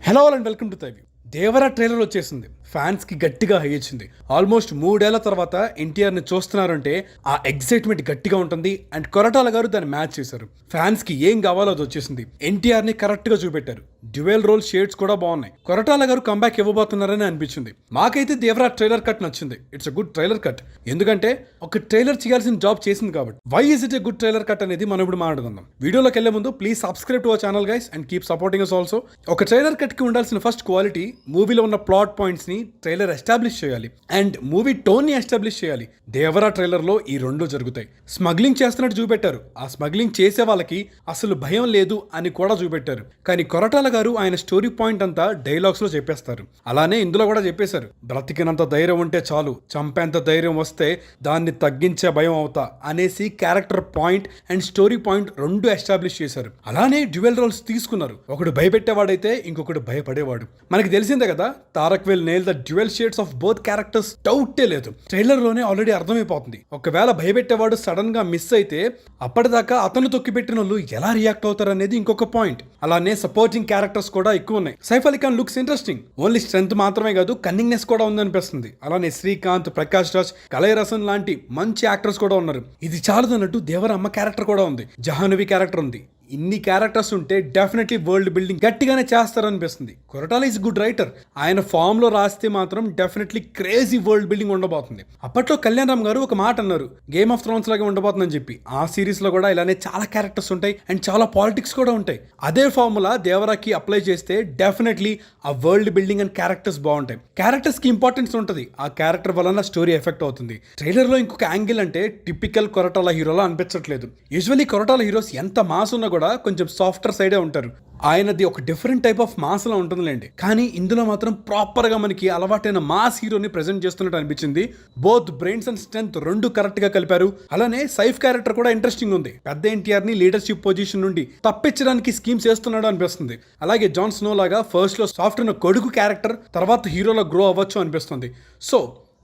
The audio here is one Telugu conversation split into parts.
Hello and welcome to తైవి. Devara trailer వచ్చేసింది. ఫ్యాన్స్ కి గట్టిగా హై ఇచ్చింది. ఆల్మోస్ట్ 3 ఏళ్ల తర్వాత ఎన్టీఆర్ ని చూస్తున్నారంటే ఆ ఎక్సైట్మెంట్ గట్టిగా ఉంటుంది. అండ్ కొరటాల గారు దాన్ని మ్యాచ్ చేశారు. ఫ్యాన్స్ కి ఏం కావాలో అది వచ్చేసింది. ఎన్టీఆర్ ని కరెక్ట్ గా చూపెట్టారు. డ్యూయల్ రోల్ షేడ్స్ కూడా బాగున్నాయి. కొరటాల గారు కంబ్యాక్ ఇవ్వబోతున్నారని అనిపించింది. మాకైతే దేవరా ట్రైలర్ కట్ నచ్చింది. It's a good trailer cut. ఎందుకంటే ఒక ట్రైలర్ చేయాల్సిన జాబ్ చేసింది కాబట్టి. Why is it a good trailer cut అనేది మనం ఇప్పుడు మాట్లాడుకుందాం. వీడియోలోకి వెళ్లే ముందు please subscribe to our channel guys and keep supporting us also. ఒక ట్రైలర్ కట్ కి ఉండాల్సిన ఫస్ట్ క్వాలిటీ మూవీలో ఉన్న ప్లాట్ పాయింట్స్ ని ట్రైలర్ ఎస్టాబ్లిష్ చేయాలి అండ్ మూవీ టోన్ ని ఎస్టాబ్లిష్ చేయాలి. దేవరా ట్రైలర్ లో ఈ రెండు జరుగుతాయి. స్మగ్లింగ్ చేస్తున్నట్టు చూపెట్టారు. ఆ స్మగ్లింగ్ చేసే వాళ్ళకి అసలు భయం లేదు అని కూడా చూపెట్టారు. కానీ కొరటాల గారు ఆయన స్టోరీ పాయింట్ అంతా డైలాగ్స్ లో చెప్పేస్తారు. అలానే ఇందులో కూడా చెప్పేశారు. బ్రతికినంత ధైర్యం ఉంటే చాలు, చంపేంత ధైర్యం వస్తే దాన్ని తగ్గించే భయం అవుతా అనేసి character point and story point రెండు ఎస్టాబ్లిష్ చేశారు. అలానే డ్యూయల్ రోల్స్ తీసుకున్నారు. ఒకడు భయపెట్టేవాడైతే ఇంకొకడు భయపడేవాడు. మనకి తెలిసిందే కదా, Tarak will nail the dual shades of both characters. డౌటే లేదు. ట్రైలర్ లోనే ఆల్రెడీ అర్థమైపోతుంది. ఒకవేళ భయపెట్టేవాడు సడన్ గా మిస్ అయితే అప్పటిదాకా అతను తొక్కిపెట్టిన వాళ్ళు ఎలా రియాక్ట్ అవుతారు అనేది ఇంకొక పాయింట్. అలానే సపోర్టింగ్ క్యారెక్టర్స్ కూడా ఎక్కువ ఉన్నాయి. Saif Ali Khan looks interesting. Only strength మాత్రమే కాదు, కన్నింగ్నెస్ కూడా ఉందనిపిస్తుంది. అలానే శ్రీకాంత్, ప్రకాష్ రాజ్, కలైరసన్ లాంటి మంచి యాక్టర్స్ కూడా ఉన్నారు. ఇది చాలదు అన్నట్టు దేవర అమ్మ క్యారెక్టర్ కూడా ఉంది. జహానవి క్యారెక్టర్ ఉంది. ఇన్ని క్యారెక్టర్స్ ఉంటే డెఫినెట్లీ వరల్డ్ బిల్డింగ్ గట్టిగానే చేస్తారనిపిస్తుంది. Koratala is good writer. ఆయన ఫామ్ లో రాస్తే మాత్రం డెఫినెట్లీ క్రేజీ వరల్డ్ బిల్డింగ్ ఉండబోతుంది. అప్పట్లో కళ్యాణ్ రామ్ గారు ఒక మాట అన్నారు, గేమ్ ఆఫ్ థ్రోన్స్ లాగా ఉండబోతుందని చెప్పి. ఆ సిరీస్ లో కూడా ఇలానే చాలా క్యారెక్టర్స్ ఉంటాయి అండ్ చాలా పాలిటిక్స్ కూడా ఉంటాయి. అదే ఫార్ములా దేవరాకి అప్లై చేస్తే డెఫినెట్లీ ఆ వరల్డ్ బిల్డింగ్ అండ్ క్యారెక్టర్స్ బాగుంటాయి. క్యారెక్టర్స్ కి ఇంపార్టెన్స్ ఉంటుంది. ఆ క్యారెక్టర్ వలన స్టోరీ ఎఫెక్ట్ అవుతుంది. ట్రైలర్ లో ఇంకొక యాంగిల్ అంటే టిపికల్ కొరటాల హీరోలా అనిపించట్లేదు. యూజువల్లీ కొరటాల హీరోస్ ఎంత మాస్ ఉన్నా కూడా కొంచెం సాఫ్టర్ సైడే ఉంటారు. ఆయనది ఒక డిఫరెంట్ టైప్ ఆఫ్ మాస్ లా ఉంటుందిలేండి. కానీ ఇందులో మాత్రం ప్రాపర్ గా మనకి అలవాటైన మాస్ హీరోని ప్రెజెంట్ చేస్తున్నట్టు అనిపించింది. బోత్ బ్రెయిన్స్ అండ్ స్ట్రెంత్ రెండు కరెక్ట్ గా కలిపారు. అలానే సైఫ్ క్యారెక్టర్ కూడా ఇంట్రెస్టింగ్ ఉంది. పెద్ద ఎన్టీఆర్ ని లీడర్షిప్ పొజిషన్ నుండి తప్పించడానికి స్కీమ్స్ చేస్తున్నాడు అనిపిస్తుంది. అలాగే జాన్ స్నో లాగా ఫస్ట్ లో సాఫ్ట్ ఉన్న కొడుకు క్యారెక్టర్ తర్వాత హీరోలో గ్రో అవ్వచ్చు అనిపిస్తుంది. సో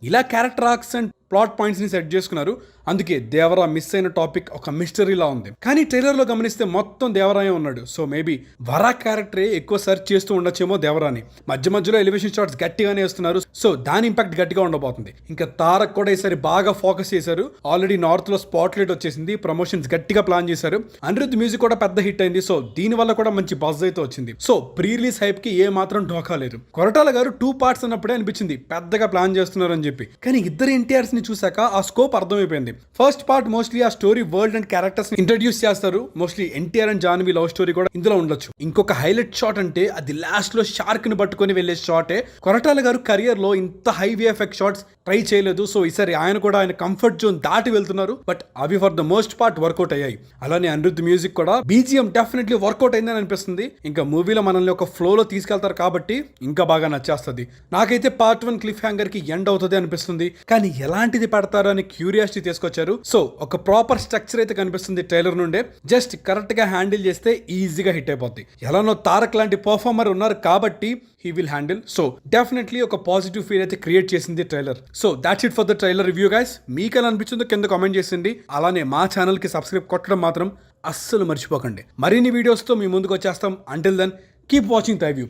ఇలా character arcs and plot points ని సెట్ చేసుకున్నారు. అందుకే దేవరా మిస్ అయిన టాపిక్ ఒక మిస్టరీలా ఉంది. కానీ ట్రైలర్ లో గమనిస్తే మొత్తం దేవరాయే ఉన్నాడు. సో మేబీ వరా క్యారెక్టరే ఎక్కువ సెర్చ్ చేస్తూ ఉండొచ్చేమో దేవరాని. మధ్య మధ్యలో ఎలివేషన్ షాట్స్ గట్టిగానే వేస్తున్నారు. సో దాని ఇంపాక్ట్ గట్టిగా ఉండబోతుంది. ఇంకా తారక్ కూడా ఈసారి బాగా ఫోకస్ చేశారు. ఆల్రెడీ నార్త్ లో స్పాట్ లైట్ వచ్చేసింది. ప్రమోషన్స్ గట్టిగా ప్లాన్ చేశారు. అనిరుద్ధ్ మ్యూజిక్ కూడా పెద్ద హిట్ అయింది. సో దీని వల్ల కూడా మంచి బజ్ అయితే వచ్చింది. సో ప్రీ రిలీజ్ హైప్ కి ఏ మాత్రం ఢోకా లేదు. కొరటాల గారు 2 పార్ట్స్ అన్నప్పుడే అనిపించింది పెద్దగా ప్లాన్ చేస్తున్నారు అని చెప్పి. కానీ ఇద్దరు ఎన్టీఆర్స్ ని చూసాక ఆ స్కోప్ అర్థమైపోయింది. ఫస్ట్ పార్ట్ మోస్ట్లీ ఆ story world and characters introduce చేస్తారు. Mostly NTR and Janhvi love story కూడా ఇందులో ఉండొచ్చు. ఇంకొక హైలైట్ షాట్ అంటే అది లాస్ట్ లో షార్క్ ని పట్టుకొని వెళ్లే షాటే. కొరటాల గారు కెరియర్ లో ఇంత హై విఎఫ్ఎక్స్ షాట్స్ ట్రై చేయలేదు. సో ఈసారి ఆయన కూడా ఆయన కంఫర్ట్ జోన్ దాటి వెళ్తున్నారు. బట్ అవి for the most part work out అయ్యాయి. అలానే అనిరుద్ధ్ మ్యూజిక్ కూడా బీజిఎం డెఫినెట్లీ వర్కౌట్ అయిందని అనిపిస్తుంది. ఇంకా మూవీలో మనల్ని ఒక ఫ్లో లో తీసుకెళ్తారు కాబట్టి ఇంకా బాగా నచ్చేస్తుంది. నాకైతే పార్ట్ 1 క్లిఫ్ హ్యాంగర్ కి ఎండ్ అవుతుంది అనిపిస్తుంది. కానీ ఎలాంటిది పెడతారు అని క్యూరియాసిటీ తీసుకొచ్చారు. సో ఒక ప్రాపర్ స్ట్రక్చర్ అయితే కనిపిస్తుంది ట్రైలర్ నుండే. జస్ట్ కరెక్ట్ గా హ్యాండిల్ చేస్తే ఈజీగా హిట్ అయిపోద్ది. ఎలానో తారక్ లాంటి పర్ఫార్మర్ ఉన్నారు కాబట్టి he will handle. So definitely ఒక పాజిటివ్ ఫీల్ అయితే క్రియేట్ చేసింది trailer. So that's it for the trailer review guys. మీకు ఎలా అనిపించిందో కింద కామెంట్ చేసింది. అలానే మా ఛానల్ కి సబ్స్క్రైబ్ కొట్టడం మాత్రం అస్సలు మర్చిపోకండి. మరిన్ని వీడియోస్తో మీ ముందుకు వచ్చేస్తాం. Until then keep watching తైవ్యూ.